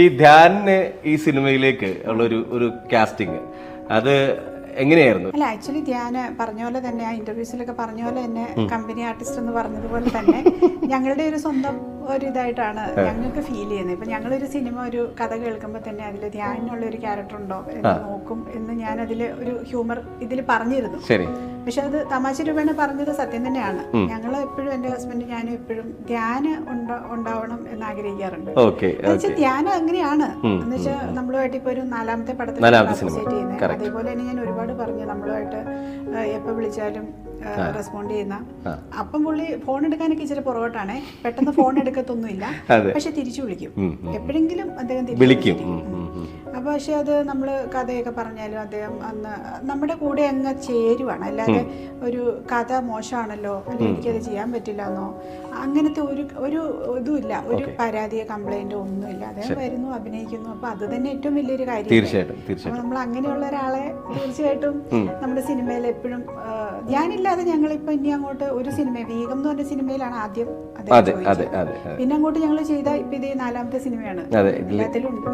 ഈ ധ്യാനിന് ഈ സിനിമയിലേക്ക് ഉള്ള ഒരു കാസ്റ്റിംഗ് അത് എങ്ങനെയായിരുന്നു? അല്ല, ആക്ച്വലി ധ്യാന പറഞ്ഞ പോലെ തന്നെ ആ ഇന്റർവ്യൂസിലൊക്കെ പറഞ്ഞ പോലെ തന്നെ കമ്പനി ആർട്ടിസ്റ്റ് എന്ന് പറഞ്ഞതുപോലെ തന്നെ ഞങ്ങളുടെ ഒരു സ്വന്തം ഒരു ഇതായിട്ടാണ് ഞങ്ങൾക്ക് ഫീൽ ചെയ്യുന്നത്. ഇപ്പൊ ഞങ്ങളൊരു സിനിമ ഒരു കഥ കേൾക്കുമ്പോൾ തന്നെ അതിൽ ധ്യാനുള്ള ഒരു ക്യാരക്ടർ ഉണ്ടോ എന്ന് നോക്കും എന്ന് ഞാൻ അതിൽ ഒരു ഹ്യൂമർ ഇതിൽ പറഞ്ഞിരുന്നു. പക്ഷെ അത് തമാശ രൂപേണ പറഞ്ഞത് സത്യം തന്നെയാണ്. ഞങ്ങൾ എപ്പോഴും എന്റെ ഹസ്ബൻഡ് ഞാനും എപ്പോഴും ധ്യാന ഉണ്ടാവണം എന്ന് ആഗ്രഹിക്കാറുണ്ട്. ധ്യാനം എങ്ങനെയാണ് എന്ന് വെച്ചാൽ നമ്മളുമായിട്ട് ഇപ്പൊ ഒരു നാലാമത്തെ പടത്തിൽ അസോസിയേറ്റ് ചെയ്യുന്നത്. അതേപോലെ തന്നെ ഞാൻ ഒരുപാട് പറഞ്ഞു നമ്മളുമായിട്ട് എപ്പോ വിളിച്ചാലും റെസ്പോണ്ട് ചെയ്യുന്ന. അപ്പം പുള്ളി ഫോൺ എടുക്കാനൊക്കെ ഇച്ചിരി പുറകോട്ടാണ്, പെട്ടെന്ന് ഫോൺ എടുക്കത്തൊന്നുമില്ല, പക്ഷെ തിരിച്ചു വിളിക്കും. എപ്പോഴെങ്കിലും അദ്ദേഹം വിളിക്കും. അപ്പൊ പക്ഷെ അത് നമ്മള് കഥയൊക്കെ പറഞ്ഞാലും അദ്ദേഹം അന്ന് നമ്മുടെ കൂടെ അങ്ങ് ചേരുവാണ്. അല്ലാതെ ഒരു കഥ മോശമാണല്ലോ അല്ലെങ്കിൽ എനിക്കത് ചെയ്യാൻ പറ്റില്ല എന്നോ അങ്ങനത്തെ ഒരു ഇതുമില്ല, ഒരു പരാതിയോ കംപ്ലൈന്റോ ഒന്നുമില്ല. അദ്ദേഹം വരുന്നു, അഭിനയിക്കുന്നു. അപ്പൊ അത് തന്നെ ഏറ്റവും വലിയൊരു കാര്യം. അപ്പൊ നമ്മൾ അങ്ങനെയുള്ള ഒരാളെ തീർച്ചയായിട്ടും നമ്മുടെ സിനിമയിൽ എപ്പോഴും ഞാനില്ലാതെ ഞങ്ങളിപ്പോ ഇനി അങ്ങോട്ട് ഒരു സിനിമ വീഗം എന്ന് പറഞ്ഞ സിനിമയിലാണ് ആദ്യം പിന്നെ അങ്ങോട്ട് ഞങ്ങൾ ചെയ്ത ഇപ്പൊ ഇത് 4ാമത്തെ സിനിമയാണ്. എല്ലാത്തിലും ഉണ്ട്.